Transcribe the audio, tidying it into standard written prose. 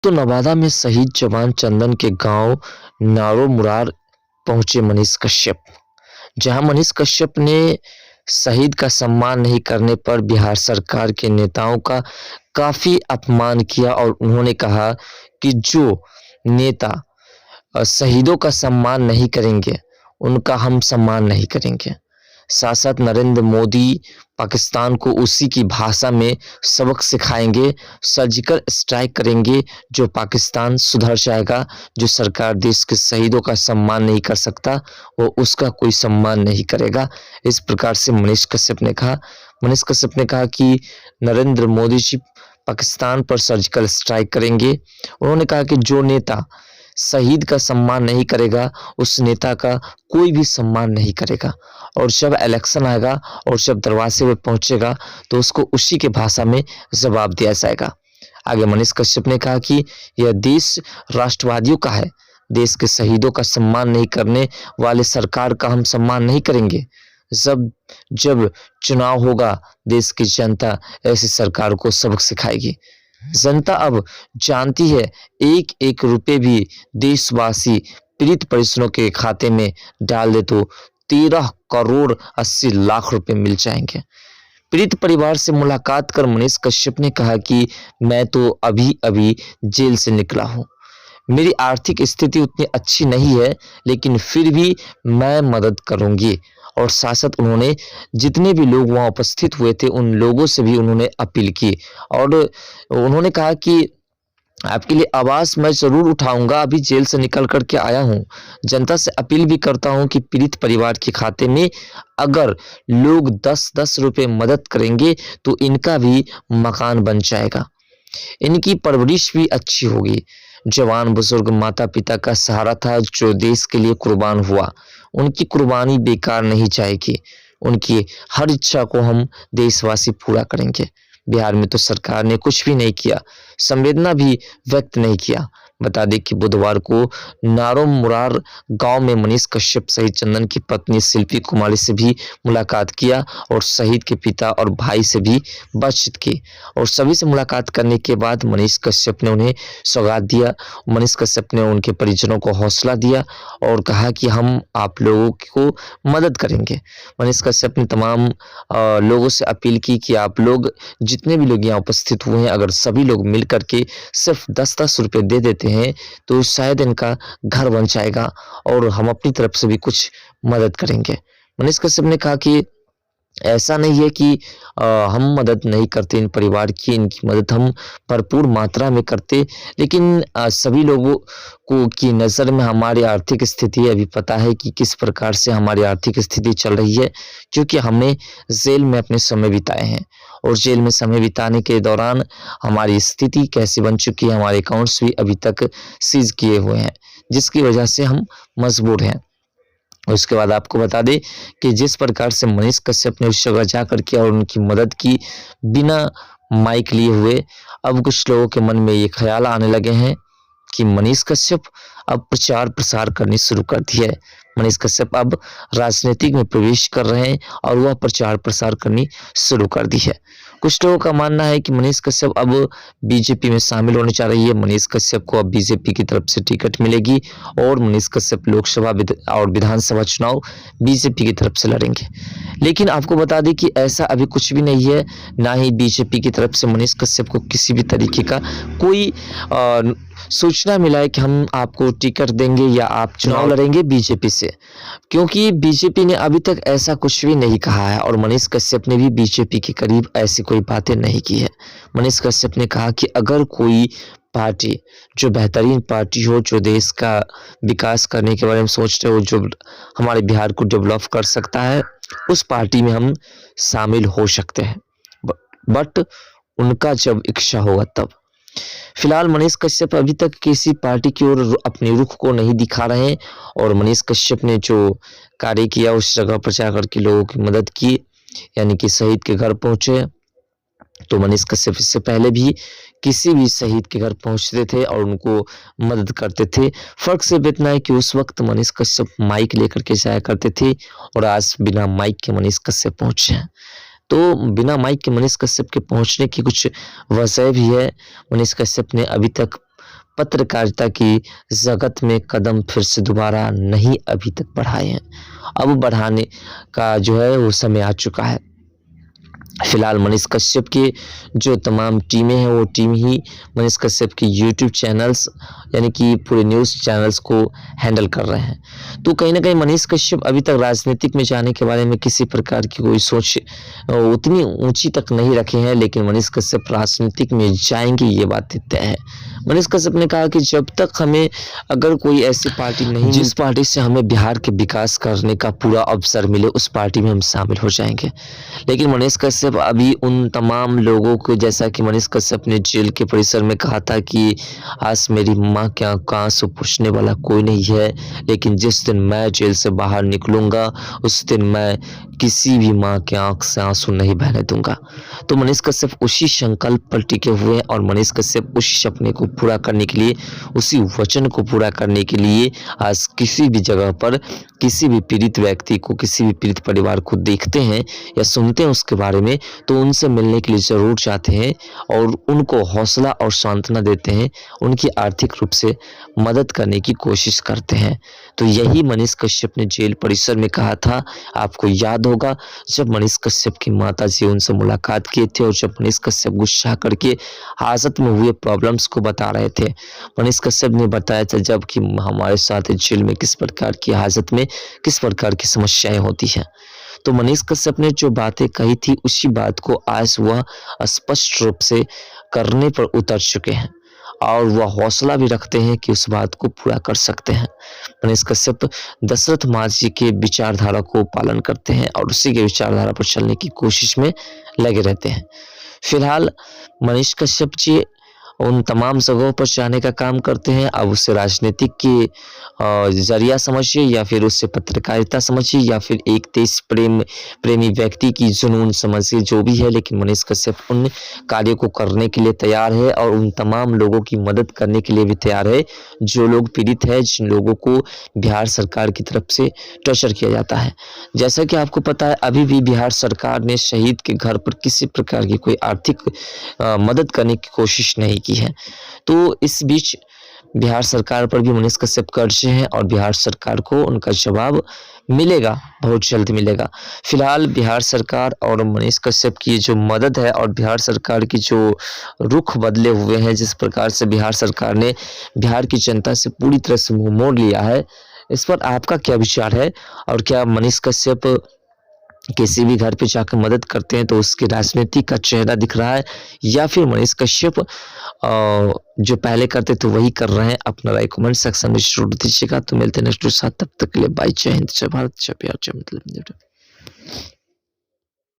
तो नवादा में शहीद जवान चंदन के गांव नारो मुरार पहुंचे मनीष कश्यप। जहां मनीष कश्यप ने शहीद का सम्मान नहीं करने पर बिहार सरकार के नेताओं का काफी अपमान किया और उन्होंने कहा कि जो नेता शहीदों का सम्मान नहीं करेंगे उनका हम सम्मान नहीं करेंगे। साथ साथ नरेंद्र मोदी पाकिस्तान को उसी की भाषा में सबक सिखाएंगे, सर्जिकल स्ट्राइक करेंगे, जो पाकिस्तान सुधर जाएगा। जो सरकार देश के शहीदों का सम्मान नहीं कर सकता वो उसका कोई सम्मान नहीं करेगा। इस प्रकार से मनीष कश्यप ने कहा। मनीष कश्यप ने कहा कि नरेंद्र मोदी जी पाकिस्तान पर सर्जिकल स्ट्राइक करेंगे। उन्होंने कहा कि जो नेता शहीद का सम्मान नहीं करेगा उस नेता का कोई भी सम्मान नहीं करेगा, और जब इलेक्शन आएगा और जब दरवाजे पे पहुंचेगा तो उसको उसी के भाषा में जवाब दिया जाएगा। आगे मनीष कश्यप ने कहा कि यह देश राष्ट्रवादियों का है, देश के शहीदों का सम्मान नहीं करने वाले सरकार का हम सम्मान नहीं करेंगे। जब जब चुनाव होगा देश की जनता ऐसी सरकार को सबक सिखाएगी। जनता अब जानती है एक एक रुपए भी देशवासी पीड़ित परिजनों के खाते में डाल दे तो 13 करोड़ 80 लाख रुपए मिल जाएंगे। पीड़ित परिवार से मुलाकात कर मनीष कश्यप ने कहा कि मैं तो अभी अभी जेल से निकला हूं, मेरी आर्थिक स्थिति उतनी अच्छी नहीं है, लेकिन फिर भी मैं मदद करूंगी। और साथ साथ उन्होंने जितने भी लोग वहां उपस्थित हुए थे उन लोगों से भी उन्होंने अपील की और उन्होंने कहा कि आपके लिए आवाज मैं जरूर उठाऊंगा, अभी जेल से निकल करके आया हूं। जनता से अपील भी करता हूं कि पीड़ित परिवार के खाते में अगर लोग 10-10 रुपए मदद करेंगे तो इनका भी मकान बन जाएगा, इनकी परवरिश भी अच्छी होगी। जवान बुजुर्ग माता पिता का सहारा था जो देश के लिए कुर्बान हुआ, उनकी कुर्बानी बेकार नहीं जाएगी। उनकी हर इच्छा को हम देशवासी पूरा करेंगे। बिहार में तो सरकार ने कुछ भी नहीं किया, संवेदना भी व्यक्त नहीं किया। बता दें कि बुधवार को नारो मुरार गांव में मनीष कश्यप शहीद चंदन की पत्नी शिल्पी कुमारी से भी मुलाकात किया और शहीद के पिता और भाई से भी बातचीत की और सभी से मुलाकात करने के बाद मनीष कश्यप ने उन्हें सौगात दिया। मनीष कश्यप ने उनके परिजनों को हौसला दिया और कहा कि हम आप लोगों को मदद करेंगे। मनीष कश्यप ने तमाम लोगों से अपील की कि आप लोग जितने भी लोग यहाँ उपस्थित हुए हैं अगर सभी लोग मिल करके सिर्फ 10-10 रुपए दे देते हैं तो शायद इनका घर बन जाएगा और हम अपनी तरफ से भी कुछ मदद करेंगे। मनीष कश्यप ने कहा कि ऐसा नहीं है कि हम मदद नहीं करते इन परिवार की, इनकी मदद हम भरपूर मात्रा में करते, लेकिन सभी लोगों को की नज़र में हमारी आर्थिक स्थिति अभी पता है कि किस प्रकार से हमारी आर्थिक स्थिति चल रही है, क्योंकि हमने जेल में अपने समय बिताए हैं और जेल में समय बिताने के दौरान हमारी स्थिति कैसी बन चुकी है, हमारे अकाउंट्स भी अभी तक सीज किए हुए हैं, जिसकी वजह से हम मजबूर हैं। उसके बाद आपको बता दें कि जिस प्रकार से मनीष कश्यप ने उस जगह जा करके और उनकी मदद की बिना माइक लिए हुए, अब कुछ लोगों के मन में ये ख्याल आने लगे हैं कि मनीष कश्यप अब प्रचार प्रसार करनी शुरू कर दी है। मनीष कश्यप अब राजनीतिक में प्रवेश कर रहे हैं और वह प्रचार प्रसार करनी शुरू कर दी है। कुछ लोगों का मानना है कि मनीष कश्यप अब बीजेपी में शामिल होने जा रही है। मनीष कश्यप को अब बीजेपी की तरफ से टिकट मिलेगी और मनीष कश्यप लोकसभा और विधानसभा चुनाव बीजेपी की तरफ से लड़ेंगे। लेकिन आपको बता दें कि ऐसा अभी कुछ भी नहीं है, ना ही बीजेपी की तरफ से मनीष कश्यप को किसी भी तरीके का कोई सूचना मिला है कि हम आपको टिकट देंगे या आप चुनाव लड़ेंगे बीजेपी से, क्योंकि बीजेपी ने अभी तक ऐसा कुछ भी नहीं कहा है और मनीष कश्यप ने भी बीजेपी के करीब ऐसी कोई बातें नहीं की है। मनीष कश्यप ने कहा कि अगर कोई पार्टी जो बेहतरीन पार्टी हो, जो देश का विकास करने के बारे में सोच रहे हो, जो हमारे बिहार को डेवलप कर सकता है, उस पार्टी में हम शामिल हो सकते हैं, बट उनका जब इच्छा होगा तब। फिलहाल मनीष कश्यप अभी तक किसी पार्टी की ओर अपने रुख को नहीं दिखा रहे हैं और मनीष कश्यप ने जो कार्य किया उस जगह पर जाकर के लोगों की मदद की, यानी कि शहीद के घर पहुंचे। तो मनीष कश्यप इससे पहले भी किसी भी शहीद के घर पहुंचते थे और उनको मदद करते थे। फर्क सिर्फ इतना है कि उस वक्त मनीष कश्यप माइक लेकर के जाया करते थे और आज बिना माइक के मनीष कश्यप पहुंचे हैं। तो बिना माइक के मनीष कश्यप के पहुंचने की कुछ वजह भी है। मनीष कश्यप ने अभी तक पत्रकारिता की जगत में कदम फिर से दोबारा नहीं अभी तक बढ़ाए हैं। अब बढ़ाने का जो है वो समय आ चुका है। फिलहाल मनीष कश्यप के जो तमाम टीमें हैं वो टीम ही मनीष कश्यप की यूट्यूब चैनल्स यानी कि पूरे न्यूज़ चैनल्स को हैंडल कर रहे हैं। तो कहीं ना कहीं मनीष कश्यप अभी तक राजनीतिक में जाने के बारे में किसी प्रकार की कोई सोच उतनी ऊंची तक नहीं रखे हैं, लेकिन मनीष कश्यप राजनीतिक में जाएंगे ये बात तय है। मनीष कश्यप ने कहा कि जब तक हमें अगर कोई ऐसी पार्टी नहीं जिस पार्टी से हमें बिहार के विकास करने का पूरा अवसर मिले उस पार्टी में हम शामिल हो जाएंगे। लेकिन मनीष कश्यप अभी उन तमाम लोगों को, जैसा कि मनीष कश्यप ने जेल के परिसर में कहा था कि आज मेरी माँ के आंख का आंसू पूछने वाला कोई नहीं है, लेकिन जिस दिन मैं जेल से बाहर निकलूंगा उस दिन मैं किसी भी माँ के आंख से आंसू नहीं बहने दूंगा। तो मनीष कश्यप उसी संकल्प पर टिके हुए हैं और मनीष कश्यप उसी सपने को पूरा करने के लिए, उसी वचन को पूरा करने के लिए आज किसी भी जगह पर किसी भी पीड़ित व्यक्ति को, किसी भी पीड़ित परिवार को देखते हैं या सुनते हैं उसके बारे में, तो उनसे मिलने के लिए ज़रूर चाहते हैं और उनको हौसला और सांत्वना देते हैं, उनकी आर्थिक रूप से मदद करने की कोशिश करते हैं। तो यही मनीष कश्यप ने जेल परिसर में कहा था। आपको याद होगा जब मनीष कश्यप की माता जी उनसे मुलाकात किए थे और जब मनीष कश्यप गुस्सा करके हाजत में हुए प्रॉब्लम्स को बता रहे थे, मनीष कश्यप ने बताया था जब कि हमारे साथ जेल में किस प्रकार की हाजत में किस प्रकार की समस्याएं होती हैं। तो मनीष कश्यप ने जो बातें कही थी उसी बात को आज वह स्पष्ट रूप से करने पर उतर चुके हैं और वह हौसला भी रखते हैं कि उस बात को पूरा कर सकते हैं। मनीष कश्यप दशरथ मांझी के विचारधारा को पालन करते हैं और उसी के विचारधारा पर चलने की कोशिश में लगे रहते हैं। फिलहाल मनीष कश्यप जी उन तमाम जगहों पर जाने का काम करते हैं। अब उसे राजनीतिक के जरिया समझिए या फिर उससे पत्रकारिता समझिए या फिर एक देश प्रेमी व्यक्ति की जुनून समझिए, जो भी है, लेकिन मनीष कश्यप उन कार्यों को करने के लिए तैयार है और उन तमाम लोगों की मदद करने के लिए भी तैयार है जो लोग पीड़ित है, जिन लोगों को बिहार सरकार की तरफ से टॉर्चर किया जाता है। जैसा कि आपको पता है अभी भी बिहार सरकार ने शहीद के घर पर किसी प्रकार की कोई आर्थिक मदद करने की कोशिश नहीं की है। तो इस बीच बिहार सरकार पर भी मनीष कश्यप कर्जे हैं और बिहार सरकार को उनका जवाब मिलेगा, बहुत जल्द मिलेगा। फिलहाल बिहार सरकार और मनीष कश्यप की जो मदद है और बिहार सरकार की जो रुख बदले हुए हैं, जिस प्रकार से बिहार सरकार ने बिहार की जनता से पूरी तरह से मुंह मोड़ लिया है, इस पर आपका क्या विचार है? और क्या मनीष कश्यप किसी भी घर पे जाकर मदद करते हैं तो उसके राजनीति का चेहरा दिख रहा है या फिर मनीष कश्यप जो पहले करते थे वही कर रहे हैं? अपना राय कमेंट सेक्शन में जरूर दीजिएगा। तो मिलते हैं नेक्स्ट साथ, तब तक के लिए बाय, जय हिंद, जय भारत, जय प्यार, जय मतलब।